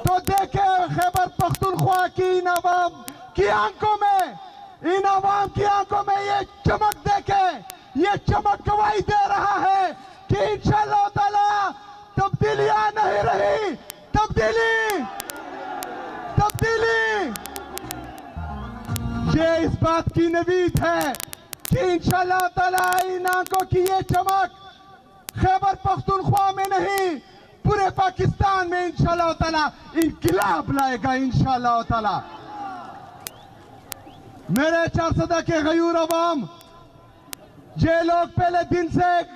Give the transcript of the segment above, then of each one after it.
तो देखे खैबर पख्तूनख्वा की इन आवाम की आंखों में, इन आवाम की आंखों में ये चमक देखे, ये चमक गवाही दे रहा है कि इंशाअल्लाह ताला तब्दीलियां नहीं रही, तब्दीली ये इस बात की नवीद है कि इंशाअल्लाह ताला इन आंखों की ये चमक खैबर पख्तूनख्वा में नहीं पूरे पाकिस्तान में इंशाअल्लाह ताला इनकलाब लाएगा इंशाअल्लाह ताला। मेरे चारसदा के गयूर अवाम, ये लोग पहले दिन से एक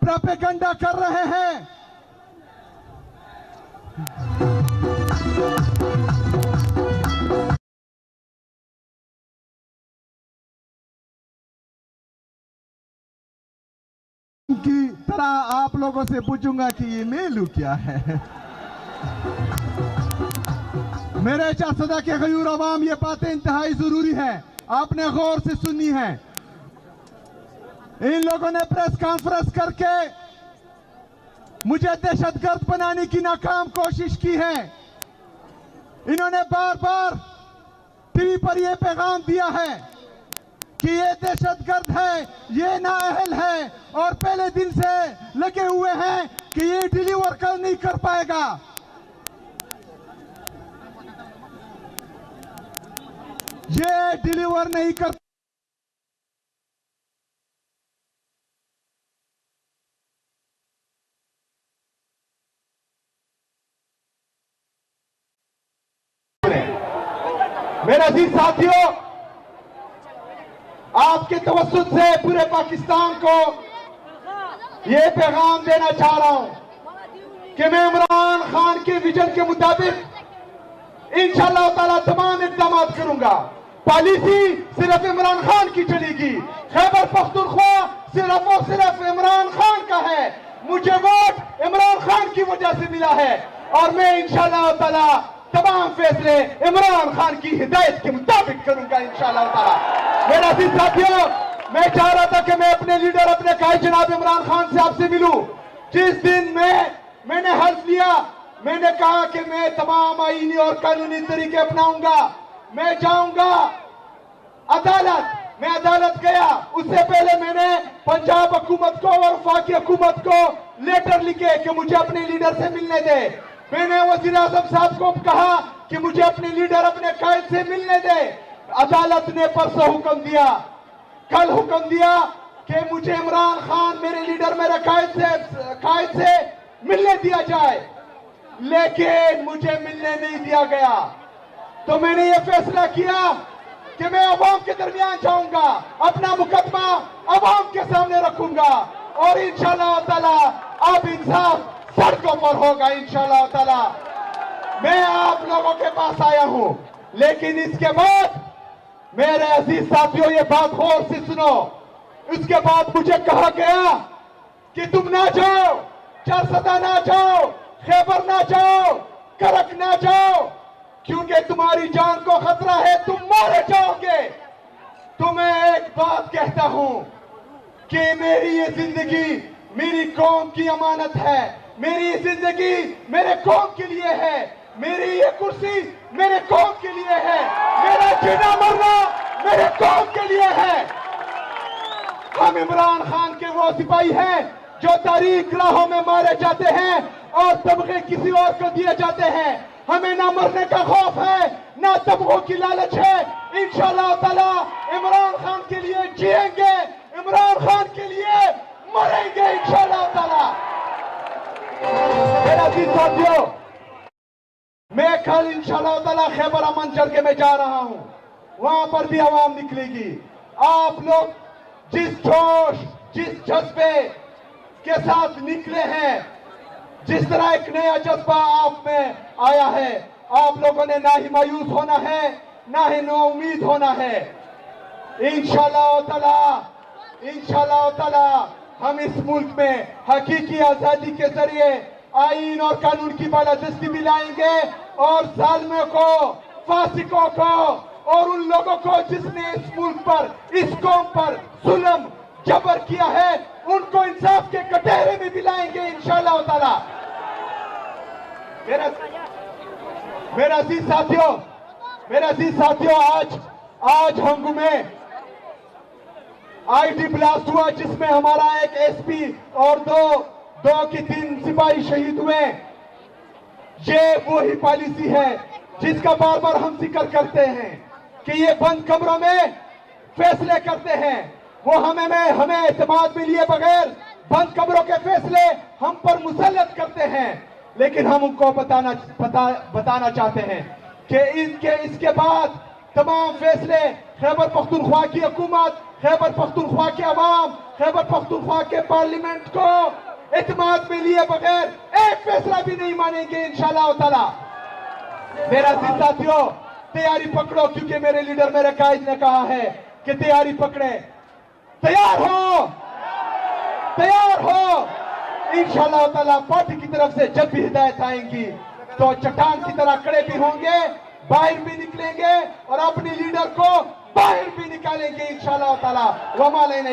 प्रोपेगेंडा कर रहे हैं, की तरह आप लोगों से पूछूंगा कि ये मेलू क्या है। मेरे चारसदा के गयूर अवाम, ये बातें इंतहाई जरूरी है, आपने गौर से सुनी है। इन लोगों ने प्रेस कॉन्फ्रेंस करके मुझे दहशतगर्द बनाने की नाकाम कोशिश की है। इन्होंने बार बार टीवी पर यह पैगाम दिया है कि ये दहशतगर्द है, ये नाअहल है, और पहले दिन से लगे हुए हैं कि ये डिलीवर कर नहीं कर पाएगा। ये डिलीवर नहीं कर मेरे अजीज साथियों, आपके तवज्जुह से पूरे पाकिस्तान को यह पैगाम देना चाह रहा हूं कि मैं इमरान खान के विजन के मुताबिक इंशाअल्लाह ताला तमाम इक़दाम करूंगा। पॉलिसी सिर्फ इमरान खान की चलेगी, खैबर पख्तूनख्वा सिर्फ और सिर्फ इमरान खान का है। मुझे वोट इमरान खान की वजह से मिला है और मैं इंशाअल्लाह ताला तमाम फैसले इमरान खान की हिदायत के मुताबिक करूंगा इंशाअल्लाह ताला। मेरा अजीज साथियों, मैं चाह रहा था कि मैं अपने लीडर, अपने कायद जनाब इमरान खान से आपसे मिलूं। जिस दिन मैंने हल्फ लिया, मैंने कहा कि मैं तमाम आईनी और कानूनी तरीके अपनाऊंगा, मैं जाऊंगा अदालत। मैं अदालत गया, उससे पहले मैंने पंजाब हुकूमत को और वफाकी हुकूमत को लेटर लिखे कि मुझे अपने लीडर से मिलने दे। मैंने वज़ीर आज़म साहब को कहा कि मुझे अपने लीडर, अपने कायद से मिलने दे। अदालत ने परसों हुक्म दिया, कल हुक्म दिया कि मुझे इमरान खान, मेरे लीडर, मेरे कायद से मिलने दिया जाए, लेकिन मुझे मिलने नहीं दिया गया। तो मैंने ये फैसला किया कि मैं अवाम के दरमियान जाऊंगा, अपना मुकदमा अवाम के सामने रखूंगा और इंशाअल्लाह ताला अब इंसाफ सड़कों पर होगा इंशाअल्लाह ताला। मैं आप लोगों के पास आया हूं, लेकिन इसके बाद मेरे अजीज साथियों, ये बात गौर से सुनो। इसके बाद मुझे कहा गया कि तुम ना जाओ, चारसदा ना जाओ, खैबर ना जाओ, करक ना जाओ, क्योंकि तुम्हारी जान को खतरा है, तुम मारे जाओगे। तो मैं एक बात कहता हूं कि मेरी ये जिंदगी मेरी कौम की अमानत है, मेरी ये जिंदगी मेरे कौम के लिए है, मेरी ये कुर्सी मेरे कौम के लिए है, मेरा जीना मरना मेरे कौम के लिए है। हम इमरान खान के वो सिपाही हैं जो तारीख राहों में मारे जाते हैं और तमगे किसी और को दिए जाते हैं। हमें ना मरने का खौफ है, ना तमगों की लालच है। इंशाअल्लाह ताला इमरान खान के लिए जिएंगे, इमरान खान के लिए मरेंगे इंशाअल्लाह ताला। मेरा अजीज साथियों, मैं कल इंशाअल्लाह ताला खैबर अमनचर के मैं जा रहा हूं, वहां पर भी आवाम निकलेगी। आप लोग जिस जोश, जिस जज्बे के साथ निकले हैं, जिस तरह एक नया जज्बा आप में आया है, आप लोगों ने ना ही मायूस होना है, ना ही नाउमीद होना है। इंशाअल्लाह ताला हम इस मुल्क में हकीकी आजादी के जरिए आईन और कानून की बालादस्ती भी लाएंगे और जालिमों को, फासिकों को और उन लोगों को जिसने इस मुल्क पर, इस कौम पर जुल्म जबर किया है, उनको इंसाफ के कटहरे में भी लाएंगे इंशाअल्लाह ताला। मेरे अजीज साथियों, आज हंगू में आईडी ब्लास्ट हुआ जिसमें हमारा एक एसपी और दो की 3 सिपाही शहीद हुए। ये वही पॉलिसी है जिसका बार बार हम जिक्र करते हैं कि ये बंद कमरों में फैसले करते हैं। वो हमें एतमाद में लिए बगैर बंद कमरों के फैसले हम पर मुसल्लत करते हैं। लेकिन हम उनको बताना चाहते हैं कि इसके बाद तमाम फैसले खैबर पख्तूनख्वा की हुकूमत, खैबर पख्तूनख्वा के अवाम, खैबर पख्तूनख्वा के पार्लियामेंट को एतमाद में लिए बगैर एक फैसला भी नहीं मानेंगे इंशाअल्लाह ताला। मेरा साथियों, तैयारी पकड़ो, क्योंकि मेरे लीडर, मेरे कायद ने कहा है कि तैयारी पकड़े। तैयार हो इंशाअल्लाह ताला। पार्टी की तरफ से जब भी हिदायत आएंगी तो चट्टान की तरह खड़े भी होंगे, बाहर भी निकलेंगे और अपने लीडर को बाहर भी निकालेंगे इंशाअल्लाह ताला। वमा